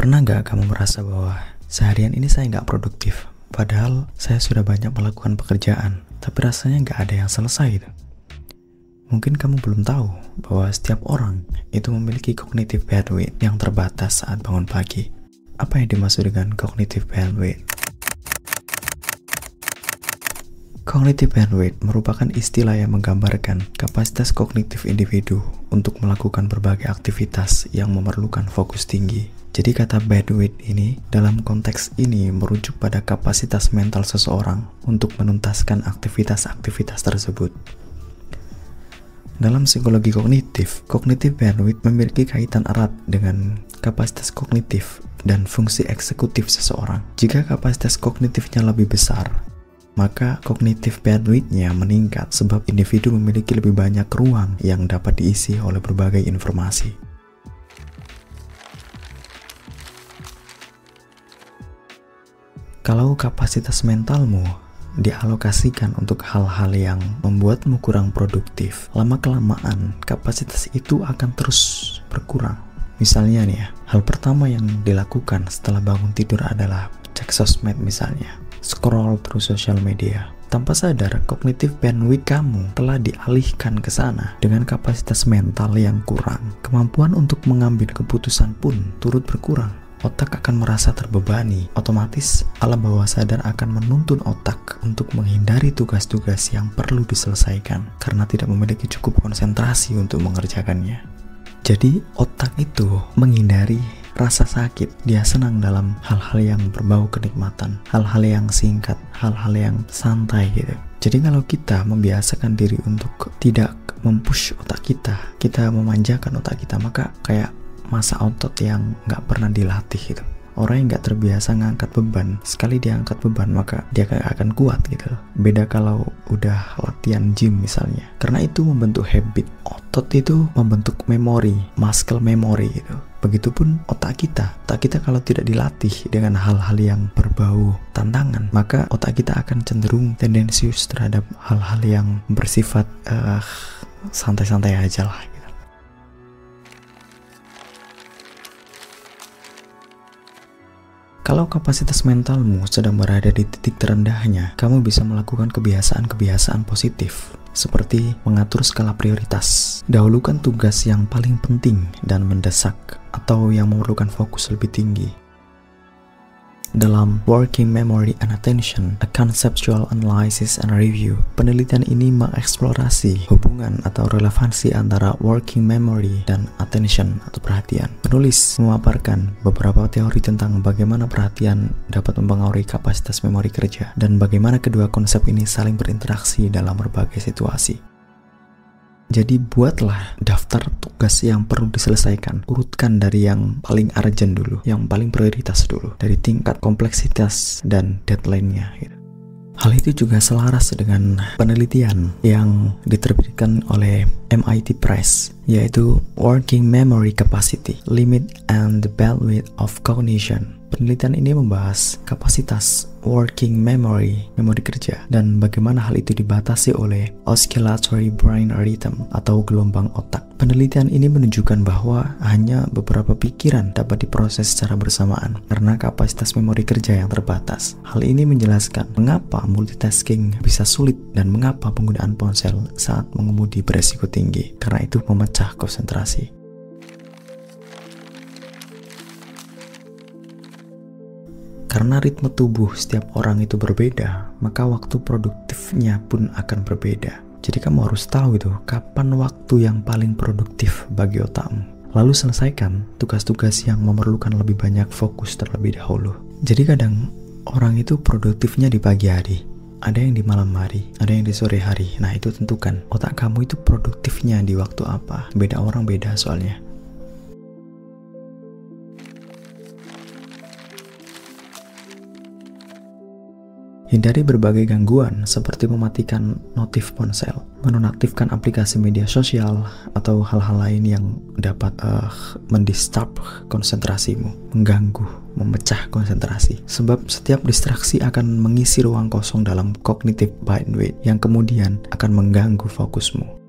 Pernah nggak kamu merasa bahwa seharian ini saya nggak produktif? Padahal saya sudah banyak melakukan pekerjaan, tapi rasanya nggak ada yang selesai gitu. Mungkin kamu belum tahu bahwa setiap orang itu memiliki cognitive bandwidth yang terbatas saat bangun pagi. Apa yang dimaksud dengan cognitive bandwidth? Cognitive bandwidth merupakan istilah yang menggambarkan kapasitas kognitif individu untuk melakukan berbagai aktivitas yang memerlukan fokus tinggi. Jadi kata bandwidth ini dalam konteks ini merujuk pada kapasitas mental seseorang untuk menuntaskan aktivitas-aktivitas tersebut. Dalam psikologi kognitif, cognitive bandwidth memiliki kaitan erat dengan kapasitas kognitif dan fungsi eksekutif seseorang. Jika kapasitas kognitifnya lebih besar, maka cognitive bandwidth-nya meningkat sebab individu memiliki lebih banyak ruang yang dapat diisi oleh berbagai informasi. Kalau kapasitas mentalmu dialokasikan untuk hal-hal yang membuatmu kurang produktif, lama-kelamaan kapasitas itu akan terus berkurang. Misalnya nih ya, hal pertama yang dilakukan setelah bangun tidur adalah cek sosmed misalnya, scroll through social media. Tanpa sadar, cognitive bandwidth kamu telah dialihkan ke sana. Dengan kapasitas mental yang kurang, kemampuan untuk mengambil keputusan pun turut berkurang. Otak akan merasa terbebani, otomatis alam bawah sadar akan menuntun otak untuk menghindari tugas-tugas yang perlu diselesaikan karena tidak memiliki cukup konsentrasi untuk mengerjakannya. Jadi otak itu menghindari rasa sakit. Dia senang dalam hal-hal yang berbau kenikmatan, hal-hal yang singkat, hal-hal yang santai gitu. Jadi kalau kita membiasakan diri untuk tidak mempush otak kita memanjakan otak kita, maka kayak masa otot yang nggak pernah dilatih gitu. Orang yang nggak terbiasa ngangkat beban, sekali dia angkat beban maka dia gak akan kuat gitu. Beda kalau udah latihan gym misalnya, karena itu membentuk habit. Otot itu membentuk memori, muscle memory gitu. Begitupun otak kita kalau tidak dilatih dengan hal-hal yang berbau tantangan, maka otak kita akan cenderung tendensius terhadap hal-hal yang bersifat santai-santai aja lah. Kalau kapasitas mentalmu sedang berada di titik terendahnya, kamu bisa melakukan kebiasaan-kebiasaan positif, seperti mengatur skala prioritas. Dahulukan tugas yang paling penting dan mendesak, atau yang memerlukan fokus lebih tinggi. Dalam Working Memory and Attention, A Conceptual Analysis and Review, penelitian ini mengeksplorasi hubungan atau relevansi antara working memory dan attention atau perhatian. Penulis memaparkan beberapa teori tentang bagaimana perhatian dapat mempengaruhi kapasitas memori kerja dan bagaimana kedua konsep ini saling berinteraksi dalam berbagai situasi. Jadi buatlah daftar tugas yang perlu diselesaikan. Urutkan dari yang paling urgent dulu, yang paling prioritas dulu, dari tingkat kompleksitas dan deadline-nya gitu. Hal itu juga selaras dengan penelitian yang diterbitkan oleh MIT Press, yaitu Working Memory Capacity, Limit and the Bandwidth of Cognition. Penelitian ini membahas kapasitas working memory, memori kerja, dan bagaimana hal itu dibatasi oleh oscillatory brain rhythm atau gelombang otak. Penelitian ini menunjukkan bahwa hanya beberapa pikiran dapat diproses secara bersamaan karena kapasitas memori kerja yang terbatas. Hal ini menjelaskan mengapa multitasking bisa sulit dan mengapa penggunaan ponsel saat mengemudi beresiko tinggi, karena itu memecah konsentrasi. Karena ritme tubuh setiap orang itu berbeda, maka waktu produktifnya pun akan berbeda. Jadi kamu harus tahu itu, kapan waktu yang paling produktif bagi otakmu. Lalu selesaikan tugas-tugas yang memerlukan lebih banyak fokus terlebih dahulu. Jadi kadang orang itu produktifnya di pagi hari, ada yang di malam hari, ada yang di sore hari. Nah itu tentukan, otak kamu itu produktifnya di waktu apa. Beda orang beda soalnya. Hindari berbagai gangguan seperti mematikan notif ponsel, menonaktifkan aplikasi media sosial, atau hal-hal lain yang dapat mendisturb konsentrasimu, mengganggu, memecah konsentrasi. Sebab setiap distraksi akan mengisi ruang kosong dalam cognitive bandwidth yang kemudian akan mengganggu fokusmu.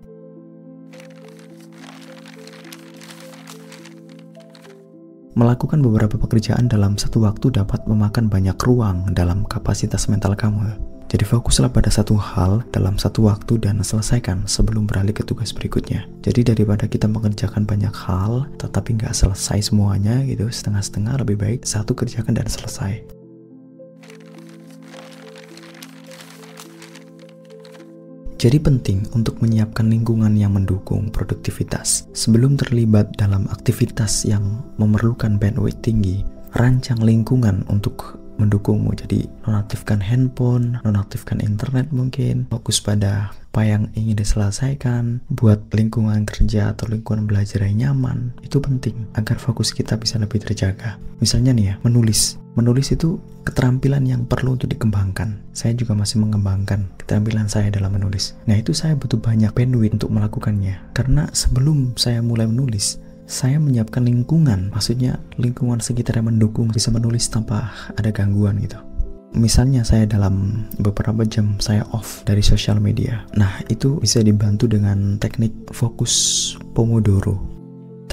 Melakukan beberapa pekerjaan dalam satu waktu dapat memakan banyak ruang dalam kapasitas mental kamu. Jadi fokuslah pada satu hal dalam satu waktu dan selesaikan sebelum beralih ke tugas berikutnya. Jadi daripada kita mengerjakan banyak hal tetapi nggak selesai semuanya gitu, setengah-setengah, lebih baik satu kerjakan dan selesai. Jadi penting untuk menyiapkan lingkungan yang mendukung produktivitas. Sebelum terlibat dalam aktivitas yang memerlukan bandwidth tinggi, rancang lingkungan untuk mendukungmu. Jadi nonaktifkan handphone, nonaktifkan internet mungkin, fokus pada apa yang ingin diselesaikan, buat lingkungan kerja atau lingkungan belajar yang nyaman. Itu penting agar fokus kita bisa lebih terjaga. Misalnya nih ya, menulis. Menulis itu keterampilan yang perlu untuk dikembangkan. Saya juga masih mengembangkan keterampilan saya dalam menulis. Nah, itu saya butuh banyak bandwidth untuk melakukannya. Karena sebelum saya mulai menulis, saya menyiapkan lingkungan, maksudnya lingkungan sekitar yang mendukung bisa menulis tanpa ada gangguan gitu. Misalnya saya dalam beberapa jam saya off dari sosial media. Nah, itu bisa dibantu dengan teknik fokus Pomodoro.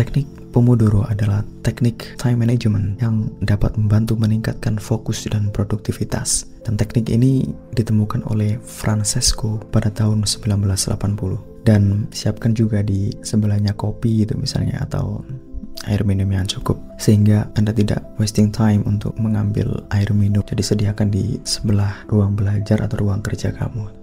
Teknik Pomodoro adalah teknik time management yang dapat membantu meningkatkan fokus dan produktivitas. Dan teknik ini ditemukan oleh Francesco pada tahun 1980. Dan siapkan juga di sebelahnya kopi gitu misalnya, atau air minum yang cukup, sehingga Anda tidak wasting time untuk mengambil air minum. Jadi sediakan di sebelah ruang belajar atau ruang kerja kamu.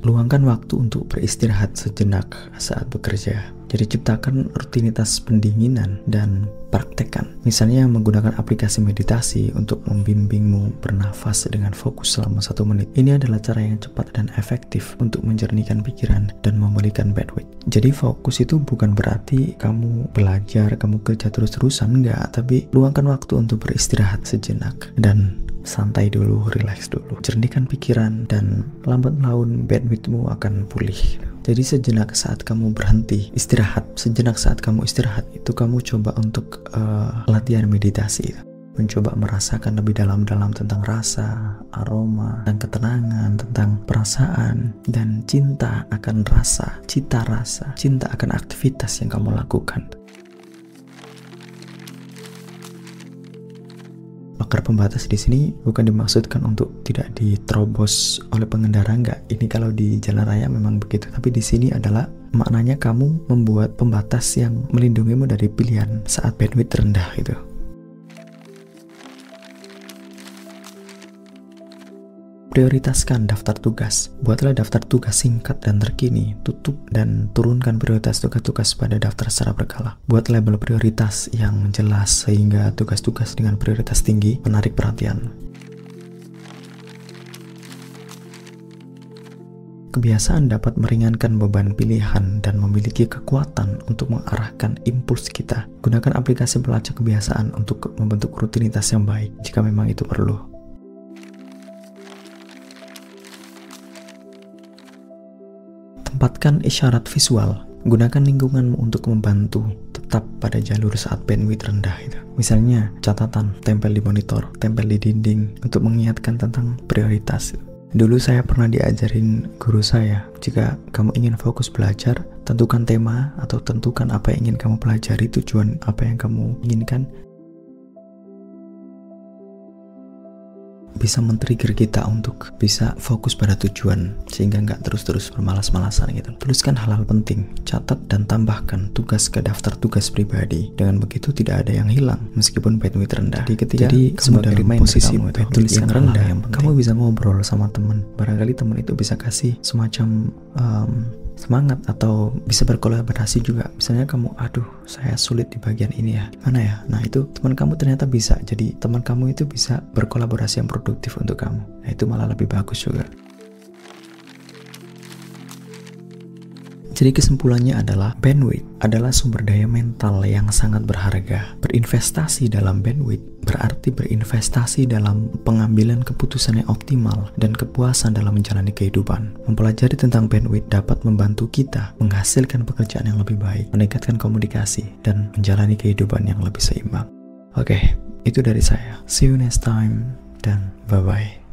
Luangkan waktu untuk beristirahat sejenak saat bekerja. Jadi ciptakan rutinitas pendinginan dan praktekkan. Misalnya menggunakan aplikasi meditasi untuk membimbingmu bernafas dengan fokus selama 1 menit. Ini adalah cara yang cepat dan efektif untuk menjernihkan pikiran dan memulihkan bandwidth. Jadi fokus itu bukan berarti kamu belajar, kamu kerja terus-terusan, enggak. Tapi luangkan waktu untuk beristirahat sejenak dan santai dulu, relax dulu, jernihkan pikiran, dan lambat laun bandwidthmu akan pulih. Jadi sejenak saat kamu berhenti istirahat, sejenak saat kamu istirahat itu kamu coba untuk latihan meditasi, mencoba merasakan lebih dalam-dalam tentang rasa, aroma, dan ketenangan, tentang perasaan dan cinta akan rasa, cita rasa, cinta akan aktivitas yang kamu lakukan. Bakar pembatas di sini bukan dimaksudkan untuk tidak diterobos oleh pengendara, enggak. Ini kalau di jalan raya memang begitu, tapi di sini adalah maknanya kamu membuat pembatas yang melindungimu dari pilihan saat bandwidth rendah gitu. Prioritaskan daftar tugas. Buatlah daftar tugas singkat dan terkini. Tutup dan turunkan prioritas tugas-tugas pada daftar secara berkala. Buat label prioritas yang jelas sehingga tugas-tugas dengan prioritas tinggi menarik perhatian. Kebiasaan dapat meringankan beban pilihan dan memiliki kekuatan untuk mengarahkan impuls kita. Gunakan aplikasi pelacak kebiasaan untuk membentuk rutinitas yang baik jika memang itu perlu. Tempatkan isyarat visual. Gunakan lingkunganmu untuk membantu tetap pada jalur saat bandwidth rendah itu. Misalnya catatan, tempel di monitor, tempel di dinding untuk mengingatkan tentang prioritas. Dulu saya pernah diajarin guru saya, jika kamu ingin fokus belajar, tentukan tema atau tentukan apa yang ingin kamu pelajari, tujuan apa yang kamu inginkan. Bisa men-trigger kita untuk bisa fokus pada tujuan sehingga nggak terus-terus bermalas-malasan gitu. Tuliskan hal-hal penting, catat dan tambahkan tugas ke daftar tugas pribadi. Dengan begitu tidak ada yang hilang meskipun bandwidth rendah. Jadi ketika kamu dalam posisi bandwidth yang rendah, kamu bisa ngobrol sama teman. Barangkali teman itu bisa kasih semacam semangat atau bisa berkolaborasi juga. Misalnya kamu, aduh saya sulit di bagian ini ya, gimana ya? Nah itu teman kamu ternyata bisa, jadi teman kamu itu bisa berkolaborasi yang produktif untuk kamu. Nah itu malah lebih bagus juga. Jadi kesimpulannya adalah bandwidth adalah sumber daya mental yang sangat berharga. Berinvestasi dalam bandwidth berarti berinvestasi dalam pengambilan keputusan yang optimal dan kepuasan dalam menjalani kehidupan. Mempelajari tentang bandwidth dapat membantu kita menghasilkan pekerjaan yang lebih baik, meningkatkan komunikasi, dan menjalani kehidupan yang lebih seimbang. Oke, itu dari saya. See you next time dan bye-bye.